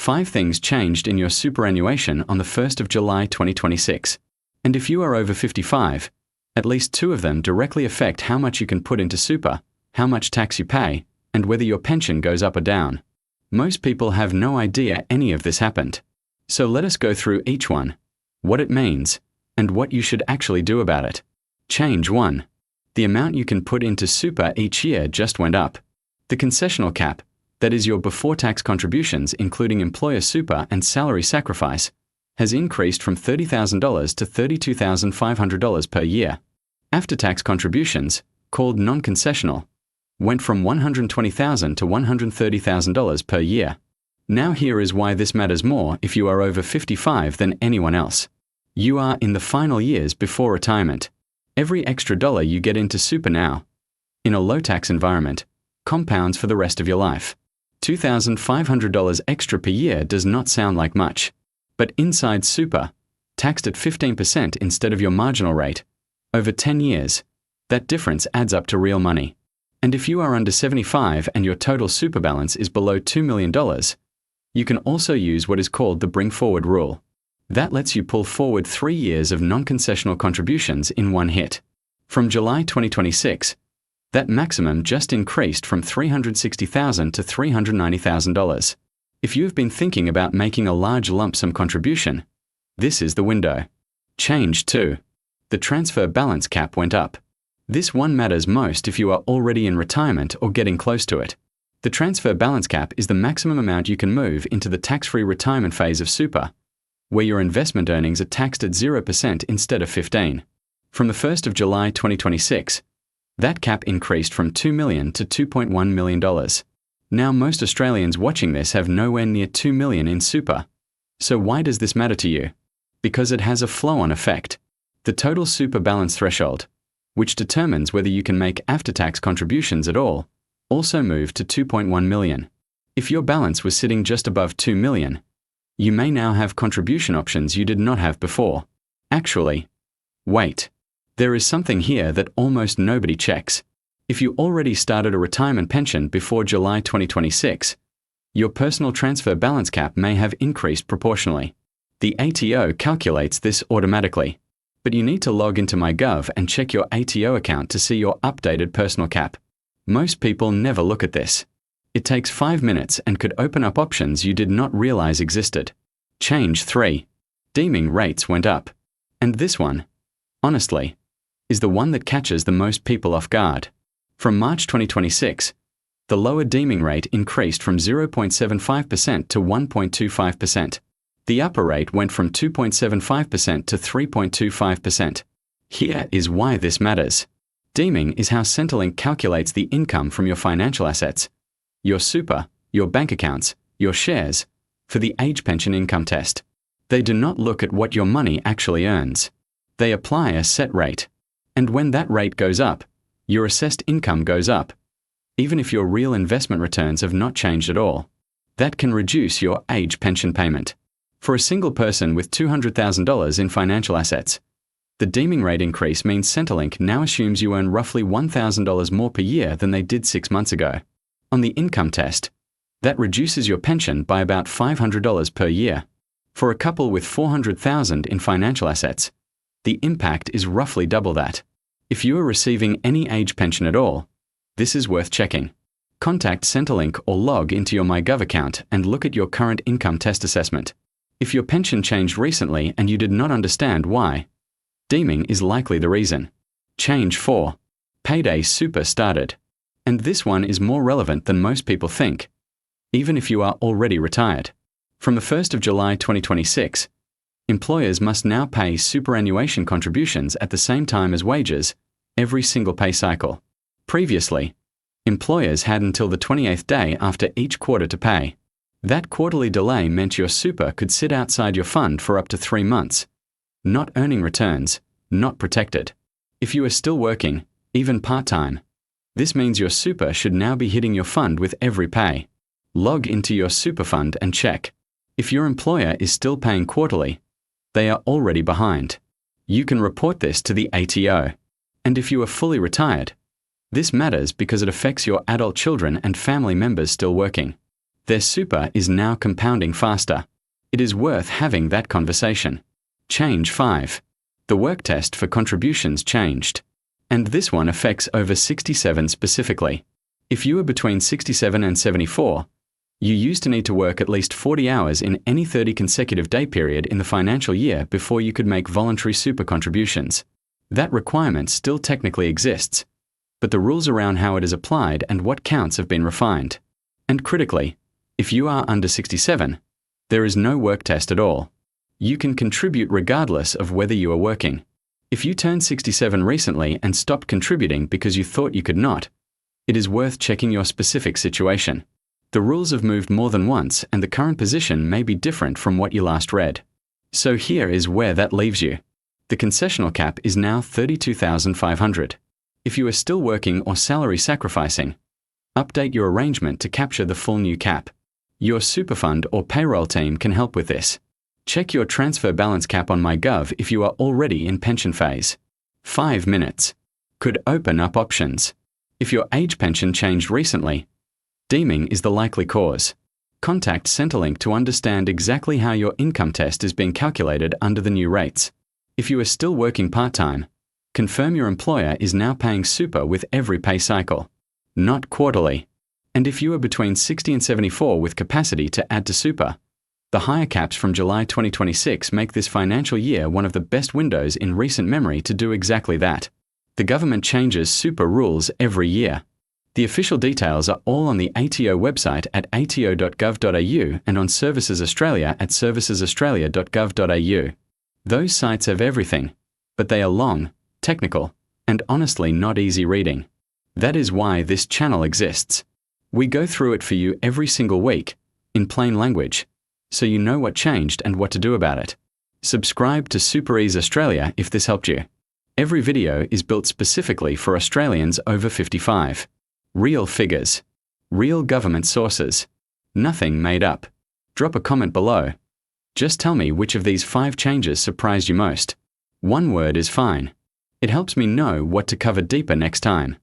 5 things changed in your superannuation on the 1st of July 2026. And if you are over 55, at least 2 of them directly affect how much you can put into super, how much tax you pay, and whether your pension goes up or down. Most people have no idea any of this happened. So let us go through each one, what it means, and what you should actually do about it. Change 1. The amount you can put into super each year just went up. The concessional cap, that is your before-tax contributions including employer super and salary sacrifice, has increased from $30,000 to $32,500 per year. After-tax contributions, called non-concessional, went from $120,000 to $130,000 per year. Now here is why this matters more if you are over 55 than anyone else. You are in the final years before retirement. Every extra dollar you get into super now, in a low-tax environment, compounds for the rest of your life. $2,500 extra per year does not sound like much. But inside super, taxed at 15% instead of your marginal rate, over 10 years, that difference adds up to real money. And if you are under 75 and your total super balance is below $2 million, you can also use what is called the bring forward rule. That lets you pull forward 3 years of non-concessional contributions in one hit. From July 2026, that maximum just increased from $360,000 to $390,000. If you have been thinking about making a large lump sum contribution, this is the window. Change 2. The transfer balance cap went up. This one matters most if you are already in retirement or getting close to it. The transfer balance cap is the maximum amount you can move into the tax-free retirement phase of super, where your investment earnings are taxed at 0% instead of 15%. From the 1st of July 2026, that cap increased from $2 million to $2.1 million. Now most Australians watching this have nowhere near $2 million in super. So why does this matter to you? Because it has a flow-on effect. The total super balance threshold, which determines whether you can make after-tax contributions at all, also moved to $2.1 million. If your balance was sitting just above $2 million, you may now have contribution options you did not have before. Actually, wait. There is something here that almost nobody checks. If you already started a retirement pension before July 2026, your personal transfer balance cap may have increased proportionally. The ATO calculates this automatically, but you need to log into MyGov and check your ATO account to see your updated personal cap. Most people never look at this. It takes 5 minutes and could open up options you did not realize existed. Change 3. Deeming rates went up. And this one, honestly, is the one that catches the most people off guard. From March 2026, the lower deeming rate increased from 0.75% to 1.25%. The upper rate went from 2.75% to 3.25%. Here is why this matters. Deeming is how Centrelink calculates the income from your financial assets, your super, your bank accounts, your shares, for the age pension income test. They do not look at what your money actually earns. They apply a set rate. And when that rate goes up, your assessed income goes up, even if your real investment returns have not changed at all. That can reduce your age pension payment. For a single person with $200,000 in financial assets, the deeming rate increase means Centrelink now assumes you earn roughly $1,000 more per year than they did 6 months ago. On the income test, that reduces your pension by about $500 per year. For a couple with $400,000 in financial assets, the impact is roughly double that. If you are receiving any age pension at all, this is worth checking. Contact Centrelink or log into your MyGov account and look at your current income test assessment. If your pension changed recently and you did not understand why, deeming is likely the reason. Change 4. Payday super started. And this one is more relevant than most people think, even if you are already retired. From the 1st of July 2026, employers must now pay superannuation contributions at the same time as wages, every single pay cycle. Previously, employers had until the 28th day after each quarter to pay. That quarterly delay meant your super could sit outside your fund for up to 3 months, not earning returns, not protected. If you are still working, even part-time, this means your super should now be hitting your fund with every pay. Log into your super fund and check. If your employer is still paying quarterly, they are already behind. You can report this to the ATO. And if you are fully retired, this matters because it affects your adult children and family members still working. Their super is now compounding faster. It is worth having that conversation. Change 5. The work test for contributions changed. And this one affects over 67 specifically. If you are between 67 and 74, you used to need to work at least 40 hours in any 30 consecutive day period in the financial year before you could make voluntary super contributions. That requirement still technically exists, but the rules around how it is applied and what counts have been refined. And critically, if you are under 67, there is no work test at all. You can contribute regardless of whether you are working. If you turned 67 recently and stopped contributing because you thought you could not, it is worth checking your specific situation. The rules have moved more than once, and the current position may be different from what you last read. So here is where that leaves you. The concessional cap is now $32,500. If you are still working or salary sacrificing, update your arrangement to capture the full new cap. Your superfund or payroll team can help with this. Check your transfer balance cap on MyGov if you are already in pension phase. 5 minutes. Could open up options. If your age pension changed recently, deeming is the likely cause. Contact Centrelink to understand exactly how your income test is being calculated under the new rates. If you are still working part-time, confirm your employer is now paying super with every pay cycle, not quarterly. And if you are between 60 and 74 with capacity to add to super, the higher caps from July 2026 make this financial year one of the best windows in recent memory to do exactly that. The government changes super rules every year. The official details are all on the ATO website at ato.gov.au and on Services Australia at servicesaustralia.gov.au. Those sites have everything, but they are long, technical, and honestly not easy reading. That is why this channel exists. We go through it for you every single week, in plain language, so you know what changed and what to do about it. Subscribe to SuperEase Australia if this helped you. Every video is built specifically for Australians over 55. Real figures. Real government sources. Nothing made up. Drop a comment below. Just tell me which of these 5 changes surprised you most. One word is fine. It helps me know what to cover deeper next time.